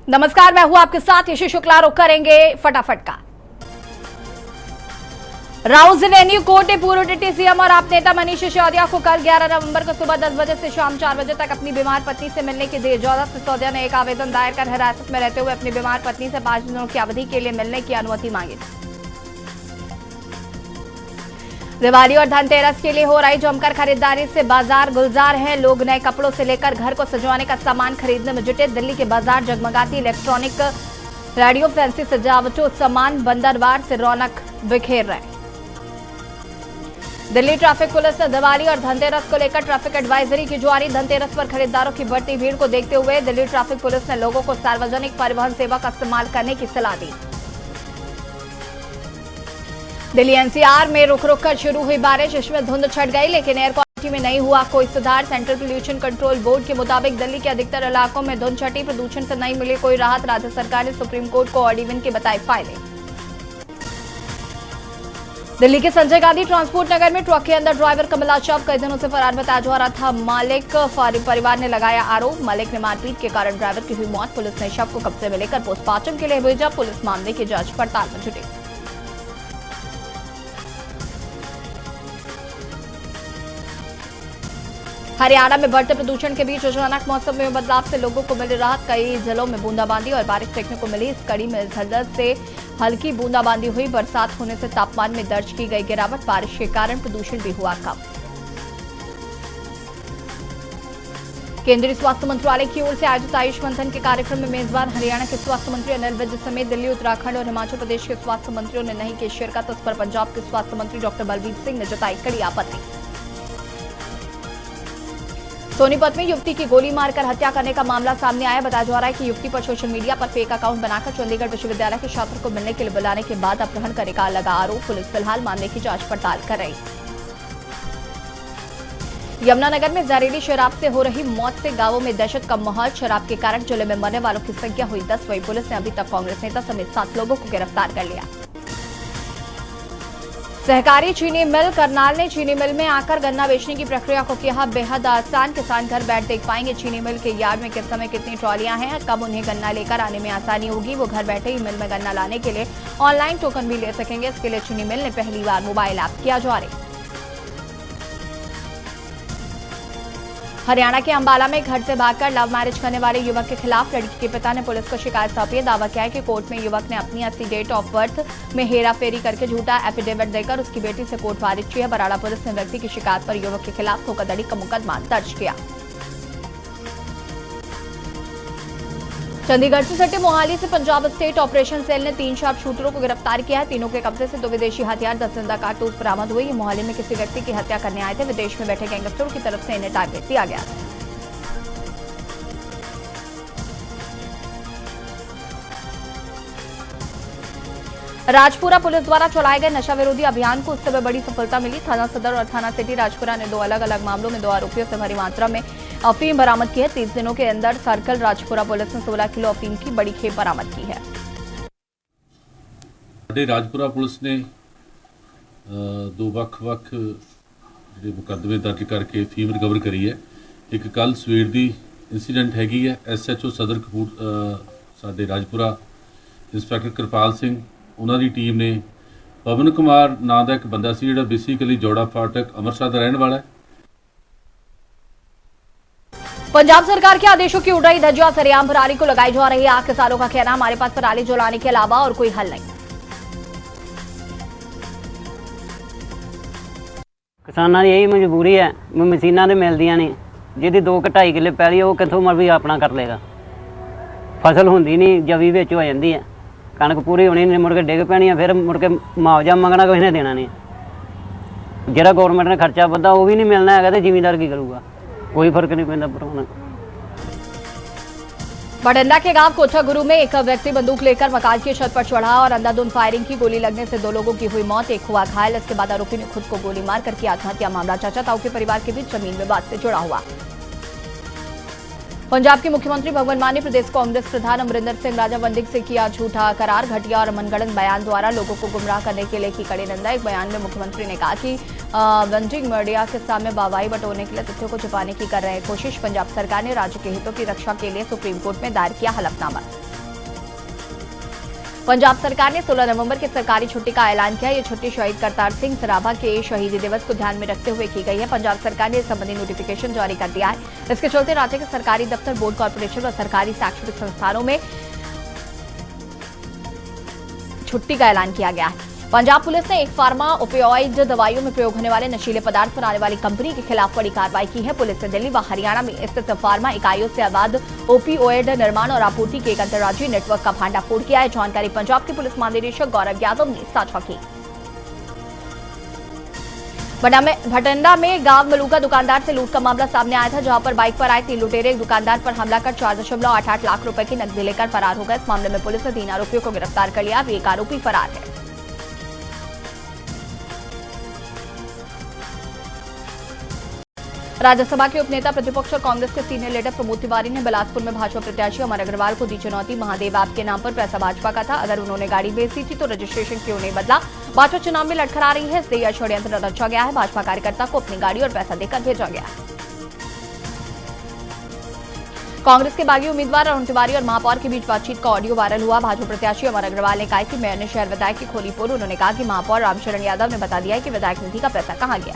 नमस्कार, मैं हूं आपके साथ यशी शुक्ला। रुक करेंगे फटाफट का। राउत जिले न्यू कोर्ट ने पूर्व डिप्टी सीएम और आप नेता मनीष सिसोदिया को कल 11 नवंबर को सुबह 10 बजे से शाम 4 बजे तक अपनी बीमार पत्नी से मिलने की दी इजाजत। सिसोदिया ने एक आवेदन दायर कर हिरासत में रहते हुए अपनी बीमार पत्नी से 5 दिनों की अवधि के लिए मिलने की अनुमति मांगी। दिवाली और धनतेरस के लिए हो रही जमकर खरीदारी से बाजार गुलजार है। लोग नए कपड़ों से लेकर घर को सजवाने का सामान खरीदने में जुटे। दिल्ली के बाजार जगमगाती इलेक्ट्रॉनिक, रेडियो, फैंसी सजावटों सामान बंदरवार से रौनक बिखेर रहे। दिल्ली ट्रैफिक पुलिस ने दिवाली और धनतेरस को लेकर ट्रैफिक एडवाइजरी की जारी। धनतेरस पर खरीदारों की बढ़ती भीड़ को देखते हुए दिल्ली ट्रैफिक पुलिस ने लोगों को सार्वजनिक परिवहन सेवा का इस्तेमाल करने की सलाह दी। दिल्ली एनसीआर में रुक रुक कर शुरू हुई बारिश, इसमें धुंध छट गई लेकिन एयर क्वालिटी में नहीं हुआ कोई सुधार। सेंट्रल पोल्यूशन कंट्रोल बोर्ड के मुताबिक दिल्ली के अधिकतर इलाकों में धुंध छटी, प्रदूषण से नहीं मिली कोई राहत। राज्य सरकार ने सुप्रीम कोर्ट को ऑड इवन के बताए फायदे। दिल्ली के संजय गांधी ट्रांसपोर्ट नगर में ट्रक के अंदर ड्राइवर का मिला शव, कई दिनों से फरार बताया जा रहा था मालिक। परिवार ने लगाया आरोप, मालिक ने मारपीट के कारण ड्राइवर की हुई मौत। पुलिस ने शव को कब्जे में लेकर पोस्टमार्टम के लिए भेजा। पुलिस मामले की जांच पड़ताल में जुटी। हरियाणा में बढ़ते प्रदूषण के बीच अचानक मौसम में बदलाव से लोगों को मिली राहत। कई जिलों में बूंदाबांदी और बारिश देखने को मिली। इस कड़ी में झल्लर से हल्की बूंदाबांदी हुई। बरसात होने से तापमान में दर्ज की गई गिरावट। बारिश के कारण प्रदूषण भी हुआ कम। केंद्रीय स्वास्थ्य मंत्रालय की ओर से आयोजित आयुष मंथन के कार्यक्रम में मेजबान हरियाणा के स्वास्थ्य मंत्री अनिल विज समेत दिल्ली, उत्तराखंड और हिमाचल प्रदेश के स्वास्थ्य मंत्रियों ने नहीं की शिरकत। इस पर पंजाब के स्वास्थ्य मंत्री डॉक्टर बलबीर सिंह ने जताई कड़ी आपत्ति। सोनीपत में युवती की गोली मारकर हत्या करने का मामला सामने आया। बताया जा रहा है कि युवती पर सोशल मीडिया पर फेक अकाउंट बनाकर चंडीगढ़ विश्वविद्यालय के छात्र को मिलने के लिए बुलाने के बाद अपहरण करने का लगा आरोप। पुलिस फिलहाल मामले की जांच पड़ताल कर रही। यमुनानगर में जहरीली शराब से हो रही मौत से गांवों में दहशत का माहौल। शराब के कारण जिले में मरने वालों की संख्या हुई 10। वहीं पुलिस ने अभी तक कांग्रेस नेता समेत 7 लोगों को गिरफ्तार कर लिया। सहकारी चीनी मिल करनाल ने चीनी मिल में आकर गन्ना बेचने की प्रक्रिया को किया बेहद आसान। किसान घर बैठ देख पाएंगे चीनी मिल के यार्ड में किस समय कितनी ट्रॉलियां हैं, कब उन्हें गन्ना लेकर आने में आसानी होगी। वो घर बैठे ही मिल में गन्ना लाने के लिए ऑनलाइन टोकन भी ले सकेंगे। इसके लिए चीनी मिल ने पहली बार मोबाइल ऐप किया जारी। हरियाणा के अंबाला में घर से भागकर लव मैरिज करने वाले युवक के खिलाफ लड़की के पिता ने पुलिस को शिकायत सौंपी है। दावा किया है कि कोर्ट में युवक ने अपनी असली डेट ऑफ बर्थ में हेराफेरी करके झूठा एफिडेविट देकर उसकी बेटी से कोर्ट फारिज की है। बराड़ा पुलिस ने व्यक्ति की शिकायत पर युवक के खिलाफ धोखाधड़ी का मुकदमा दर्ज किया। चंडीगढ़ से सटे मोहाली से पंजाब स्टेट ऑपरेशन सेल ने 3 शार्प शूटरों को गिरफ्तार किया है। तीनों के कब्जे से 2 विदेशी हथियार, 10 जिंदा कारतूस बरामद हुए। ये मोहाली में किसी व्यक्ति की हत्या करने आए थे। विदेश में बैठे गैंगस्टरों की तरफ से इन्हें टारगेट दिया गया। राजपुरा पुलिस द्वारा चलाए गए नशा विरोधी अभियान को उस समय बड़ी सफलता मिली। थाना सदर और थाना सिटी राजपुरा ने 2 अलग अलग मामलों में 2 आरोपियों से भारी मात्रा में अफीम बरामद की है। 30 दिनों के अंदर सर्कल राजपुरा पुलिस ने 16 किलो अफीम की बड़ी खेप बरामद की है। राजपुरा पुलिस ने 2 ਵੱਖ-ਵੱਖ ਜਿਹੜੇ ਮੁਕੱਦਮੇ ਦਰਜ ਕਰਕੇ ਅਫੀਮ ਰਿਕਵਰ ਕਰੀ ਹੈ। ਇੱਕ ਕੱਲ ਸਵੇਰ ਦੀ ਇੰਸੀਡੈਂਟ ਹੈਗੀ ਹੈ। SHO ਸਦਰ ਸਾਡੇ ਰਾਜਪੁਰਾ ਇੰਸਪੈਕਟਰ ਕਿਰਪਾਲ ਸਿੰਘ ਉਹਨਾਂ ਦੀ ਟੀਮ ਨੇ ਪਵਨ ਕੁਮਾਰ ਨਾਂ ਦਾ ਇੱਕ ਬੰਦਾ ਸੀ ਜਿਹੜਾ ਬੇਸਿਕਲੀ ਜੋੜਾ ਫਾਟਕ ਅੰਮ੍ਰਿਤਸਰ ਦਾ ਰਹਿਣ वाला है। पंजाब सरकार के आदेशों की उड़ रही धज्जियां, सरेआम पराली को लगाई जा रही है आग। किसानों का कहना हमारे पास पराली जलाने के अलावा और कोई हल नहीं। किसानां दी यही मजबूरी है, मशीनां ते मिलदियां नहीं। जिहदी 2-2.5 किले पैली वो कित्थों मर्जी अपना कर लेगा। फसल हुंदी नहीं, जवी विच हो जांदी है, कणक पूरी होनी नहीं, मुड़ के डिग पैनी है, फिर मुड़ के मुआवजा मंगना किसी ने देना नहीं। जिहड़ा गौरमेंट ने खर्चा बद्धा वो भी नहीं मिलना है, तो जिमींदार की करूगा? कोई फर्क नहीं पैंदा पराउणा। बठिंडा के गांव कोठा गुरु में एक व्यक्ति बंदूक लेकर मकान की छत पर चढ़ा और अंधाधुंध फायरिंग की। गोली लगने से 2 लोगों की हुई मौत, एक हुआ घायल। इसके बाद आरोपी ने खुद को गोली मारकर की आत्महत्या। मामला चाचा ताऊ के परिवार के बीच जमीन विवाद से जुड़ा हुआ। पंजाब के मुख्यमंत्री भगवंत मान ने प्रदेश कांग्रेस प्रधान अमरिंदर सिंह राजा वंदिक से किया झूठा करार। घटिया और मनगढ़ंत बयान द्वारा लोगों को गुमराह करने के लिए की कड़ी निंदा। एक बयान में मुख्यमंत्री ने कहा कि वंजिंग मीडिया के सामने वाहवाही बटोरने के लिए तथ्यों को छुपाने की कर रहे हैं कोशिश। पंजाब सरकार ने राज्य के हितों की रक्षा के लिए सुप्रीम कोर्ट में दायर किया हलफनामा। पंजाब सरकार ने 16 नवंबर की सरकारी छुट्टी का ऐलान किया। ये छुट्टी शहीद करतार सिंह सराभा के शहीदी दिवस को ध्यान में रखते हुए की गई है। पंजाब सरकार ने इस संबंधी नोटिफिकेशन जारी कर दिया है। इसके चलते राज्य के सरकारी दफ्तर, बोर्ड, कॉर्पोरेशन और सरकारी शैक्षणिक संस्थानों में छुट्टी का ऐलान किया गया है। पंजाब पुलिस ने एक फार्मा ओपियोइड दवाइयों में प्रयोग होने वाले नशीले पदार्थ बनाने वाली कंपनी के खिलाफ बड़ी कार्रवाई की है। पुलिस ने दिल्ली व हरियाणा में स्थित फार्मा इकाइयों से अवैध ओपियोइड निर्माण और आपूर्ति के एक अंतर्राज्यीय नेटवर्क का भांडाफोड़ किया है। जानकारी पंजाब के पुलिस महानिदेशक गौरव यादव ने साझा की। भटंडा में गांव मलूका दुकानदार से लूट का मामला सामने आया था, जहां पर बाइक पर आए 3 लुटेरे एक दुकानदार पर हमला कर 4.88 लाख रुपए की नकदी लेकर फरार हो गए। इस मामले में पुलिस ने 3 आरोपियों को गिरफ्तार कर लिया। अभी एक आरोपी फरार है। राज्यसभा के उपनेता प्रतिपक्ष और कांग्रेस के सीनियर लीडर प्रमोद तिवारी ने बिलासपुर में भाजपा प्रत्याशी अमर अग्रवाल को दी चुनौती। महादेव ऐप के नाम पर पैसा भाजपा का था, अगर उन्होंने गाड़ी बेची थी तो रजिस्ट्रेशन क्यों नहीं बदला। भाजपा चुनाव में लड़खड़ा रही है, इसलिए यह षड्यंत्र रचा गया है। भाजपा कार्यकर्ता को अपनी गाड़ी और पैसा देकर भेजा गया। कांग्रेस के बागी उम्मीदवार अरुण तिवारी और महापौर के बीच बातचीत का ऑडियो वायरल हुआ। भाजपा प्रत्याशी अमर अग्रवाल ने कहा कि मेयर ने शहर विधायक की खोली पोल। उन्होंने कहा कि महापौर रामशरण यादव ने बता दिया कि विधायक निधि का पैसा कहां गया।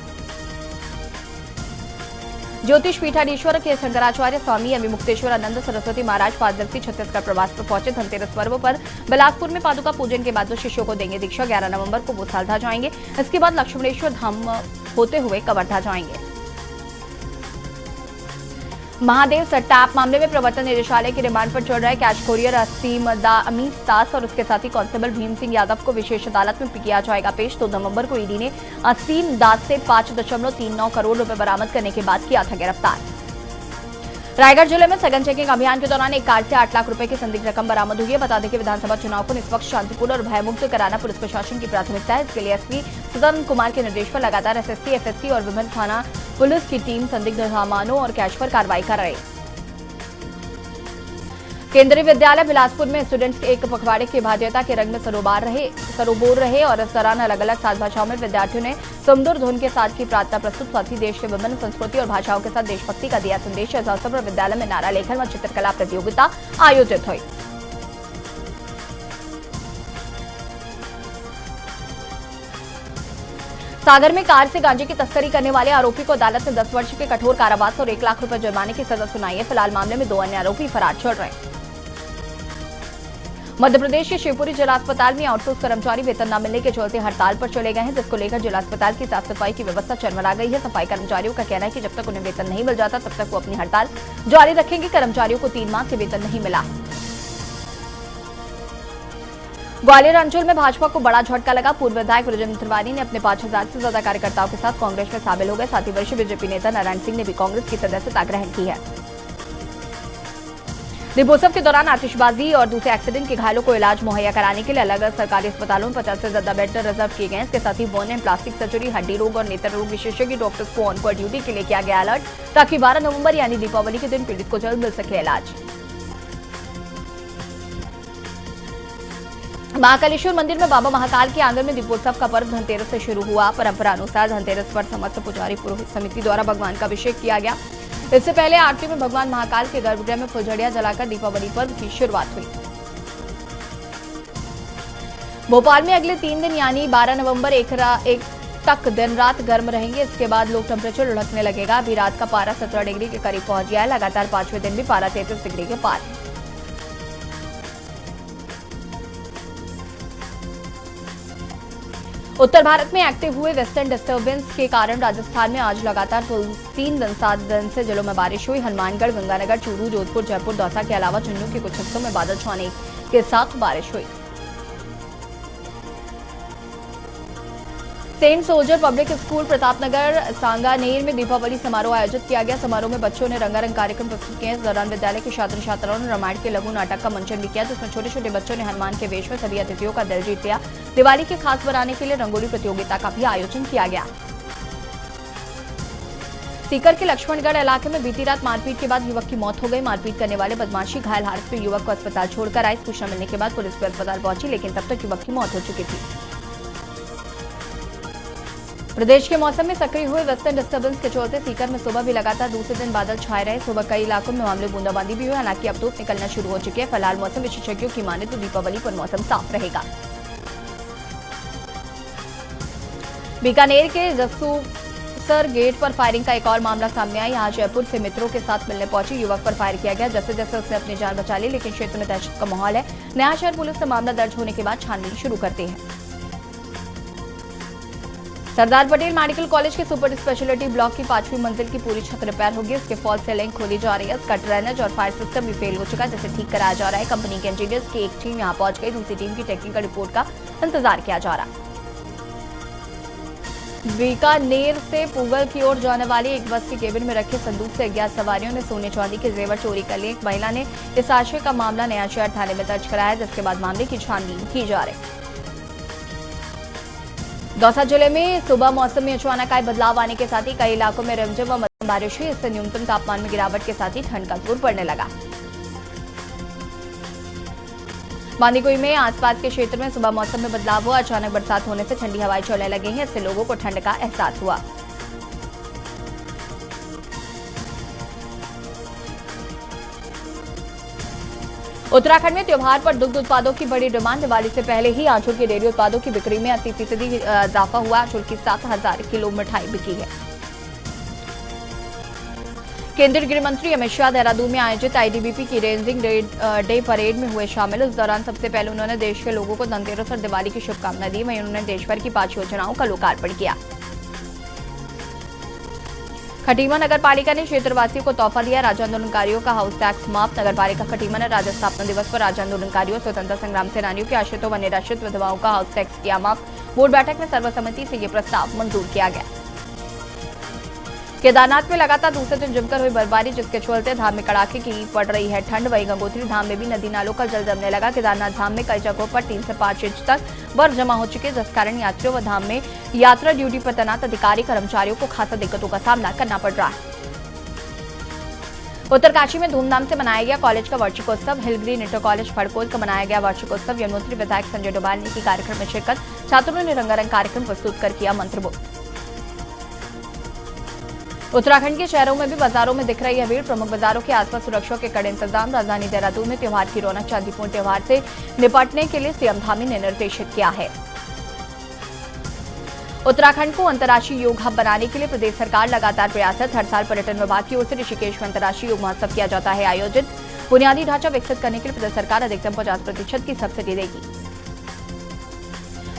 ज्योतिष पीठाधीश्वर के शंकराचार्य स्वामी अभी मुक्तेश्वर आनंद सरस्वती महाराज 5 दिवसीय छत्तीसगढ़ प्रवास पर पहुंचे। धनतेरस पर्व पर बिलासपुर में पादुका पूजन के बाद वो शिष्यों को देंगे दीक्षा। 11 नवंबर को वो सालधा जाएंगे। इसके बाद लक्ष्मणेश्वर धाम होते हुए कवर्धा जाएंगे। महादेव सट्टा ऐप मामले में प्रवर्तन निदेशालय की रिमांड पर चल रहे कैश कोरियर असीम दास और उसके साथी कांस्टेबल भीम सिंह यादव को विशेष अदालत में किया जाएगा पेश। 2 नवंबर को ईडी ने असीम दास से 5.39 करोड़ रुपए बरामद करने के बाद किया था गिरफ्तार। रायगढ़ जिले में सघन चेकिंग अभियान के दौरान एक कार से 8 लाख रुपए की संदिग्ध रकम बरामद हुई है। बता दें कि विधानसभा चुनाव को निष्पक्ष, शांतिपूर्ण और भयमुक्त कराना पुलिस प्रशासन की प्राथमिकता है। इसके लिए एसपी सदन कुमार के निर्देश पर लगातार एसएसटी, एफएसटी और विभिन्न थाना पुलिस की टीम संदिग्ध सामानों और कैश पर कार्रवाई कर रही है। केंद्रीय विद्यालय बिलासपुर में स्टूडेंट्स एक पखवाड़े की भारतीयता के रंग में सरोबोर रहे और इस दौरान अलग अलग सात भाषाओं में विद्यार्थियों ने सुमधुर धुन के साथ की प्रार्थना प्रस्तुत। साथ ही देश के विभिन्न संस्कृति और भाषाओं के साथ देशभक्ति का दिया संदेश। इस अवसर पर विद्यालय में नारा लेखन व चित्रकला प्रतियोगिता आयोजित हुई। सागर में कार से गांजे की तस्करी करने वाले आरोपी को अदालत ने 10 वर्ष के कठोर कारावास और 1 लाख रुपए जुर्माने की सजा सुनाई है। फिलहाल मामले में 2 अन्य आरोपी फरार चल रहे हैं। मध्य प्रदेश के शिवपुरी जिला अस्पताल में आउटसोर्स कर्मचारी वेतन न मिलने के चलते हड़ताल पर चले गए हैं, जिसको लेकर जिला अस्पताल की साफ सफाई की व्यवस्था चरमरा गई है। सफाई कर्मचारियों का कहना है कि जब तक उन्हें वेतन नहीं मिल जाता तब तक वो अपनी हड़ताल जारी रखेंगे। कर्मचारियों को 3 माह से वेतन नहीं मिला। ग्वालियर अंचल में भाजपा को बड़ा झटका लगा। पूर्व विधायक ब्रजेंद्र तिवारी ने अपने 5000 से ज्यादा कार्यकर्ताओं के साथ कांग्रेस में शामिल हो गए। साथ ही वरिष्ठ बीजेपी नेता नारायण सिंह ने भी कांग्रेस की सदस्यता ग्रहण की है। दीपोत्सव के दौरान आतिशबाजी और दूसरे एक्सीडेंट के घायलों को इलाज मुहैया कराने के लिए अलग अलग सरकारी अस्पतालों में 50 से ज्यादा बेड रिजर्व किए गए। इसके साथ ही बोन एंड प्लास्टिक सर्जरी, हड्डी रोग और नेत्र रोग विशेषज्ञ डॉक्टर्स को ऑन कॉल ड्यूटी के लिए किया गया अलर्ट, ताकि 12 नवंबर यानी दीपावली के दिन पीड़ित को जल्द मिल सके इलाज। महाकालेश्वर मंदिर में बाबा महाकाल के आंगन में दीपोत्सव का पर्व धनतेरस से शुरू हुआ। परंपरा अनुसार धनतेरस पर समस्त पुजारी पुरोहित समिति द्वारा भगवान का अभिषेक किया गया। इससे पहले आरती में भगवान महाकाल के गर्भगृह में फुलझड़ियां जलाकर दीपावली पर्व की शुरुआत हुई। भोपाल में अगले 3 दिन यानी 12 नवंबर एक तक दिन रात गर्म रहेंगे। इसके बाद लोग टेम्परेचर लुढ़कने लगेगा। अभी रात का पारा 17 डिग्री के करीब पहुंच गया है। लगातार 5वें दिन भी पारा 33 डिग्री के पार है। उत्तर भारत में एक्टिव हुए वेस्टर्न डिस्टर्बेंस के कारण राजस्थान में आज लगातार 7 दिन से जिलों में बारिश हुई। हनुमानगढ़, गंगानगर, चूरू, जोधपुर, जयपुर, दौसा के अलावा झुंझुनू के कुछ हिस्सों में बादल छाने के साथ बारिश हुई। Saint soldier public school Pratapnagar Sanganer में दीपावली समारोह आयोजित किया गया। समारोह में बच्चों ने रंगारंग कार्यक्रम प्रस्तुत किए। इस दौरान विद्यालय के छात्र छात्राओं ने रामायण के लघु नाटक का मंचन भी किया, जिसमें छोटे छोटे बच्चों ने हनुमान के वेश में सभी अतिथियों का दिल जीत लिया। दिवाली के खास बनाने के लिए रंगोली प्रतियोगिता का भी आयोजन किया गया। सीकर के लक्ष्मणगढ़ इलाके में बीती रात मारपीट के बाद युवक की मौत हो गई। मारपीट करने वाले बदमाशी घायल हालत में युवक को अस्पताल छोड़कर आए। सूचना मिलने के बाद पुलिस भी अस्पताल पहुंची, लेकिन तब तक युवक की मौत हो चुकी थी। प्रदेश के मौसम में सक्रिय हुए वेस्टर्न डिस्टर्बेंस के चलते सीकर में सुबह भी लगातार दूसरे दिन बादल छाए रहे। सुबह कई इलाकों में मामूली बूंदाबांदी भी हुई, हालांकि अब धूप निकलना शुरू हो चुकी है। फिलहाल मौसम विशेषज्ञों की माने तो दीपावली पर मौसम साफ रहेगा। बीकानेर के जसूसर गेट पर फायरिंग का एक और मामला सामने आया। यहाँ जयपुर से मित्रों के साथ मिलने पहुंचे युवक पर फायर किया गया। जैसे जैसे उसने अपनी जान बचा ली, लेकिन क्षेत्र में दहशत का माहौल है। नया शहर पुलिस ने मामला दर्ज होने के बाद छानबीन शुरू करती है। सरदार पटेल मेडिकल कॉलेज के सुपर स्पेशलिटी ब्लॉक की 5वीं मंजिल की पूरी छत रिपेयर होगी। उसके फॉल सीलिंग खोली जा रही है। इसका ड्रेनेज और फायर सिस्टम भी फेल हो चुका है, जिसे ठीक कराया जा रहा है। कंपनी के इंजीनियर्स की एक टीम यहां पहुंच गई। दूसरी टीम की टेक्निकल रिपोर्ट का इंतजार किया जा रहा है। बीकानेर से पुगल की ओर जाने वाली एक बस के केबिन में रखे संदूक से अज्ञात सवारियों ने सोने चांदी के जेवर चोरी कर लिए। एक महिला ने इस आशय का मामला नया शहर थाने में दर्ज कराया, जिसके बाद मामले की छानबीन की जा रही है। दौसा जिले में सुबह मौसम में अचानक आए बदलाव आने के साथ ही कई इलाकों में रिमझिम व मध्यम बारिश हुई। इससे न्यूनतम तापमान में गिरावट के साथ ही ठंड का जोर बढ़ने लगा। बांदीकुई में आसपास के क्षेत्र में सुबह मौसम में बदलाव हुआ। अचानक बरसात होने से ठंडी हवाएं चलने लगी हैं। इससे लोगों को ठंड का एहसास हुआ। उत्तराखंड में त्योहार पर दुग्ध उत्पादों की बड़ी डिमांड। दिवाली से पहले ही आंचल के डेयरी उत्पादों की बिक्री में 80% इजाफा हुआ। आंचल की 7,000 किलो मिठाई बिकी है। केंद्रीय गृह मंत्री अमित शाह देहरादून में आयोजित आईटीबीपी की रेंजिंग डे परेड में हुए शामिल। इस दौरान सबसे पहले उन्होंने देश के लोगों को धनतेरस और दिवाली की शुभकामनाएं दी। वहीं उन्होंने देश भर की 5 योजनाओं का लोकार्पण किया। खटीमा नगर पालिका ने क्षेत्रवासियों को तोहफा दिया। राज्य आंदोलनकारियों का हाउस टैक्स माफ। नगर पालिका खटीमा ने राज्य स्थापना दिवस पर राज्य आंदोलनकारियों, स्वतंत्रता संग्राम सेनानियों के आश्रितों व निराश्रित विधवाओं का हाउस टैक्स किया माफ। बोर्ड बैठक में सर्वसम्मति से यह प्रस्ताव मंजूर किया गया। केदारनाथ में लगातार दूसरे दिन जमकर हुई बर्फबारी, जिसके चलते धाम में कड़ाके की पड़ रही है ठंड। वहीं गंगोत्री धाम में भी नदी नालों का जल जमने लगा। केदारनाथ धाम में कई जगहों पर 3 से 5 इंच तक बर्फ जमा हो चुकी है, जिस कारण यात्रियों व धाम में यात्रा ड्यूटी पर तैनात अधिकारी कर्मचारियों को खासा दिक्कतों का सामना करना पड़ रहा है। उत्तरकाशी में धूमधाम से मनाया गया कॉलेज का वार्षिकोत्सव। हिलग्रीन इंटर कॉलेज फड़कोल का मनाया गया वार्षिकोत्सव। यमुनोत्री विधायक संजय डोभाल ने की कार्यक्रम में शिरकत। छात्रों ने रंगारंग कार्यक्रम प्रस्तुत कर किया मंत्रमुग्ध। उत्तराखंड के शहरों में भी बाजारों में दिख रही है भीड़। प्रमुख बाजारों के आसपास सुरक्षा के कड़े इंतजाम। राजधानी देहरादून में त्योहार की रौनक। शांतिपूर्ण त्योहार से निपटने के लिए सीएम धामी ने निर्देशित किया है। उत्तराखंड को अंतर्राष्ट्रीय योग हब बनाने के लिए प्रदेश सरकार लगातार प्रयासरत। हर साल पर्यटन विभाग की ओर से ऋषिकेश में अंतर्राष्ट्रीय योग महोत्सव किया जाता है आयोजित। बुनियादी ढांचा विकसित करने के लिए प्रदेश सरकार अधिकतम 50% की सब्सिडी देगी।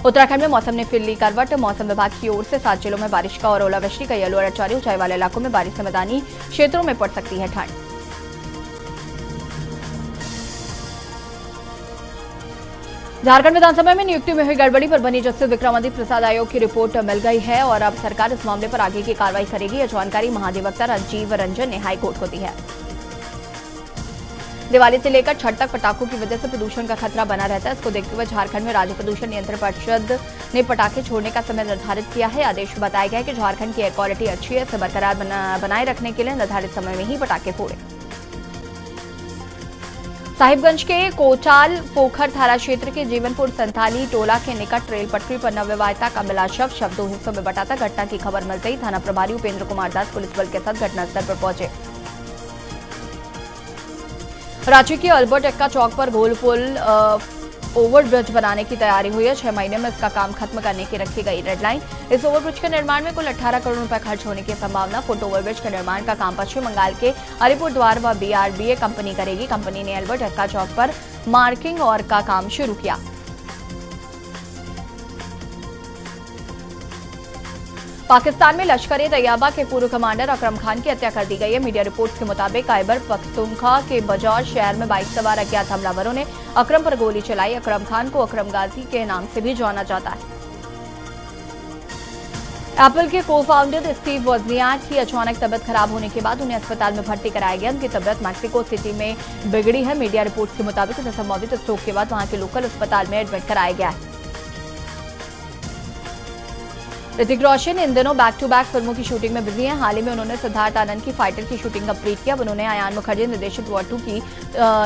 उत्तराखंड में मौसम ने फिर ली करवट। मौसम विभाग की ओर से 7 जिलों में बारिश का और ओलावृष्टि का येलो अलर्ट जारी। ऊंचाई वाले इलाकों में बारिश से मैदानी क्षेत्रों में पड़ सकती है ठंड। झारखंड विधानसभा में नियुक्ति में हुई गड़बड़ी पर बनी जस्टिस विक्रमादित्य प्रसाद आयोग की रिपोर्ट मिल गई है और अब सरकार इस मामले पर आगे की कार्रवाई करेगी। यह जानकारी महाधिवक्ता राजीव रंजन ने हाईकोर्ट को दी है। दिवाली से लेकर छठ तक पटाखों की वजह से प्रदूषण का खतरा बना रहता है। इसको देखते हुए झारखंड में राज्य प्रदूषण नियंत्रण परिषद ने पटाखे छोड़ने का समय निर्धारित किया है। आदेश में बताया गया है कि झारखंड की एयर क्वालिटी अच्छी है, इसे बरकरार बनाए रखने के लिए निर्धारित समय में ही पटाखे फोड़े। साहिबगंज के कोचाल पोखर थाना क्षेत्र के जीवनपुर संथाली टोला के निकट रेल पटरी पर नवविवाहिता का मिला शव 2 हिस्सों में बटा था। घटना की खबर मिलते ही थाना प्रभारी उपेंद्र कुमार दास पुलिस बल के साथ घटनास्थल पर पहुंचे। रांची के अल्बर्ट एक्का चौक पर गोल पुल ओवरब्रिज बनाने की तैयारी हुई है। 6 महीने में इसका काम खत्म करने की रखी गई डेडलाइन। इस ओवरब्रिज के निर्माण में कुल 18 करोड़ रुपए खर्च होने की संभावना। फुट ओवरब्रिज के निर्माण का काम पश्चिम बंगाल के अलीपुर द्वार व BRBA कंपनी करेगी। कंपनी ने अल्बर्ट एक्का चौक पर मार्किंग और का काम शुरू किया। पाकिस्तान में लश्कर ए तैयबा के पूर्व कमांडर अकरम खान की हत्या कर दी गई है। मीडिया रिपोर्ट्स के मुताबिक खैबर पख्तूनख्वा के बजौर शहर में बाइक सवार अज्ञात हमलावरों ने अकरम पर गोली चलाई। अकरम खान को अकरम गाजी के नाम से भी जाना जाता है। एप्पल के को फाउंडर स्टीव वोजनियाक की अचानक तबियत खराब होने के बाद उन्हें अस्पताल में भर्ती कराया गया। उनकी तबियत मैक्सिको सिटी में बिगड़ी है। मीडिया रिपोर्ट्स के मुताबिक उन्हें संभावित स्ट्रोक के बाद वहां के लोकल अस्पताल में एडमिट कराया गया है। ऋतिक रोशन इन दिनों बैक टू बैक फिल्मों की शूटिंग में बिजी हैं। हाल ही में उन्होंने सिद्धार्थ आनंद की फाइटर की शूटिंग कंप्लीट किया। अब उन्होंने अयान मुखर्जी निर्देशित वॉर 2 की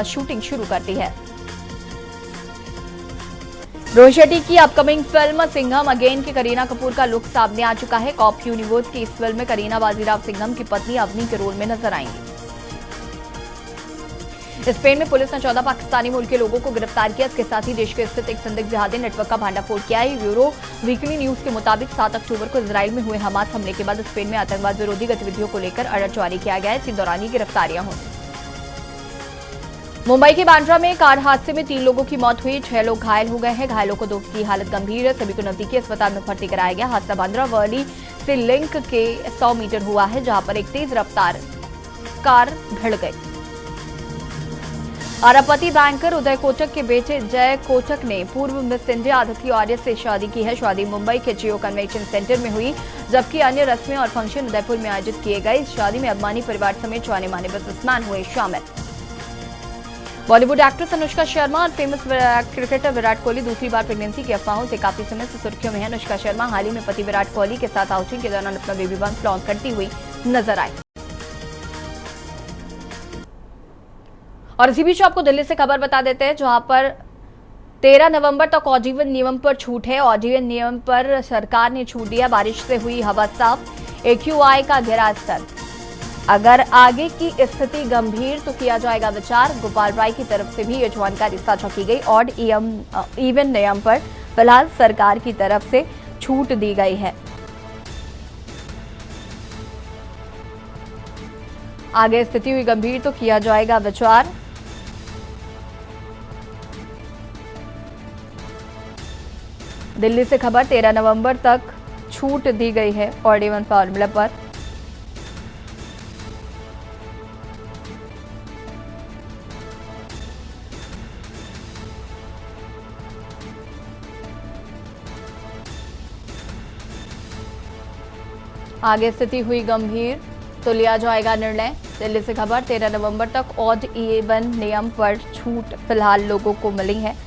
शूटिंग शुरू कर दी है। रोहित शेट्टी की अपकमिंग फिल्म सिंघम अगेन की करीना कपूर का लुक सामने आ चुका है। कॉप यूनिवर्स की इस फिल्म में करीना बाजीराव सिंघम की पत्नी अवनी के रोल में नजर आएंगी। स्पेन में पुलिस ने 14 पाकिस्तानी मूल के लोगों को गिरफ्तार किया। इसके साथ ही देश के स्थित एक संदिग्ध जिहादी नेटवर्क का भांडाफोड़ किया है। ब्यूरो वीकली न्यूज के मुताबिक 7 अक्टूबर को इजराइल में हुए हमास हमले के बाद स्पेन में आतंकवाद विरोधी गतिविधियों को लेकर अलर्ट जारी किया गया है। इसी दौरान ही गिरफ्तारियां हुई। मुंबई के बांद्रा में कार हादसे में 3 लोगों की मौत हुई, 6 लोग घायल हो गए हैं। घायलों को 2 की हालत गंभीर है। सभी को नजदीकी अस्पताल में भर्ती कराया गया। हादसा बांद्रा वर्ली से लिंक के 100 मीटर हुआ है, जहां पर एक तेज रफ्तार कार भिड़ गई। अरबपति बैंकर उदय कोटक के बेटे जय कोटक ने पूर्व मिस इंडिया अदिति आर्य से शादी की है। शादी मुंबई के जियो कन्वेंशन सेंटर में हुई, जबकि अन्य रस्में और फंक्शन उदयपुर में आयोजित किए गए। इस शादी में अंबानी परिवार समेत जाने माने बिजनेसमैन हुए शामिल। बॉलीवुड एक्ट्रेस अनुष्का शर्मा और फेमस क्रिकेटर विराट कोहली दूसरी बार प्रेगनेंसी की अफवाहों से काफी समय से सुर्खियों में है। अनुष्का शर्मा हाल ही में पति विराट कोहली के साथ आउटिंग के दौरान अपना बेबी बम्प फ्लॉन्ट करती हुई नजर आई। और इसी बीच आपको दिल्ली से खबर बता देते हैं, जहां पर 13 नवंबर तक ऑड-इवन नियम पर छूट है। ऑड-इवन नियम पर सरकार ने छूट दिया। बारिश से हुई हवा साफ, AQI का गिरा स्तर। अगर आगे की स्थिति गंभीर तो किया जाएगा विचार। गोपाल राय की तरफ से भी ये जानकारी साझा की गई। ऑड इवन नियम पर फिलहाल सरकार की तरफ से छूट दी गई है। आगे स्थिति हुई गंभीर तो किया जाएगा विचार। दिल्ली से खबर, 13 नवंबर तक छूट दी गई है ऑड इवन फॉर्मूला पर। आगे स्थिति हुई गंभीर तो लिया जाएगा निर्णय। दिल्ली से खबर, 13 नवंबर तक ऑड इवन नियम पर छूट फिलहाल लोगों को मिली है।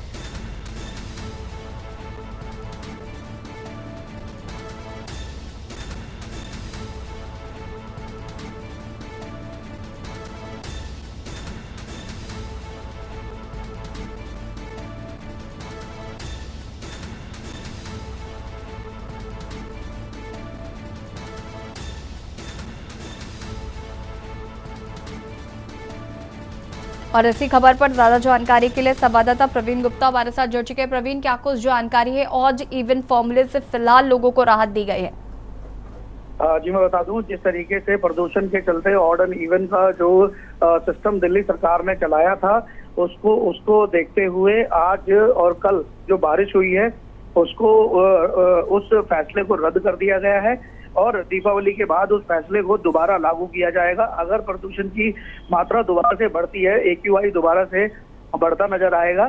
और इसी खबर पर ज्यादा जानकारी के लिए संवाददाता प्रवीण गुप्ता हमारे साथ जुड़ चुके हैं। प्रवीण, क्या कुछ जानकारी है? ऑड इवन फॉर्मूले से फिलहाल लोगों को राहत दी गई है। जी मैं बता दूं, जिस तरीके से प्रदूषण के चलते ऑड एंड इवन का जो सिस्टम दिल्ली सरकार ने चलाया था, उसको देखते हुए आज और कल जो बारिश हुई है उसको उस फैसले को रद्द कर दिया गया है और दीपावली के बाद उस फैसले को दोबारा लागू किया जाएगा। अगर प्रदूषण की मात्रा दोबारा से बढ़ती है, AQI दोबारा से बढ़ता नजर आएगा,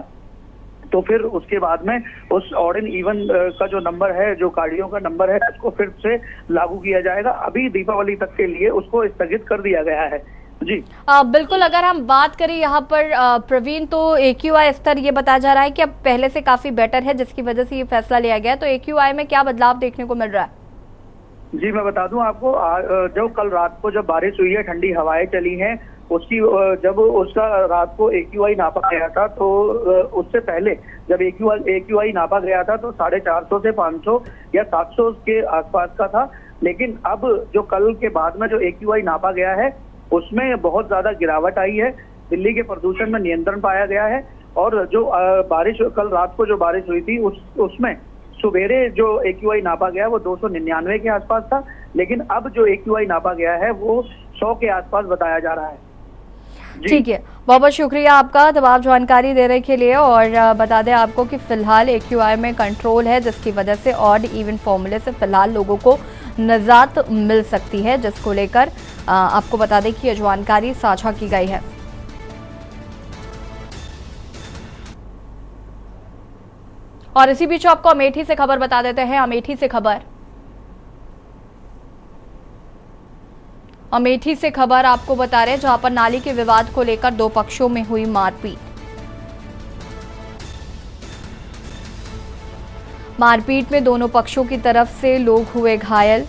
तो फिर उसके बाद में उस ऑड एंड इवन का जो नंबर है, जो गाड़ियों का नंबर है, उसको फिर से लागू किया जाएगा। अभी दीपावली तक के लिए उसको स्थगित कर दिया गया है। जी बिल्कुल, अगर हम बात करें यहाँ पर प्रवीण, तो AQI स्तर ये बताया जा रहा है कि अब पहले से काफी बेटर है, जिसकी वजह से ये फैसला लिया गया है। तो AQI में क्या बदलाव देखने को मिल रहा है? जी मैं बता दूं आपको, जो कल रात को जब बारिश हुई है, ठंडी हवाएं चली हैं, उसकी जब उसका रात को AQI नापा गया था, तो उससे पहले जब AQI नापा गया था तो 450 से 500 या 700 के आसपास का था। लेकिन अब जो कल के बाद में जो AQI नापा गया है उसमें बहुत ज्यादा गिरावट आई है। दिल्ली के प्रदूषण में नियंत्रण पाया गया है और जो बारिश कल रात को जो बारिश हुई थी उसमें सुबेरे जो AQI नापा गया वो 299 के आसपास था, लेकिन अब जो AQI नापा गया है वो 100 के आसपास बताया जा रहा है। ठीक है, बहुत बहुत शुक्रिया आपका तमाम जानकारी देने के लिए। और बता दें आपको कि फिलहाल AQI में कंट्रोल है, जिसकी वजह से ऑड इवन फॉर्मूले से फिलहाल लोगों को निजात मिल सकती है, जिसको लेकर आपको बता दें कि यह जानकारी साझा की गई है। और इसी बीच आपको अमेठी से खबर बता देते हैं। अमेठी से खबर आपको बता रहे हैं, जहां पर नाली के विवाद को लेकर 2 पक्षों में हुई मारपीट में दोनों पक्षों की तरफ से लोग हुए घायल।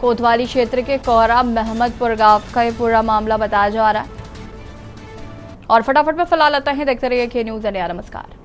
कोतवाली क्षेत्र के कोहरा महमदपुर गांव का ये पूरा मामला बताया जा रहा है। और फटाफट में फिलहाल आता है, देखते रहिए के न्यूज़ इंडिया। नमस्कार।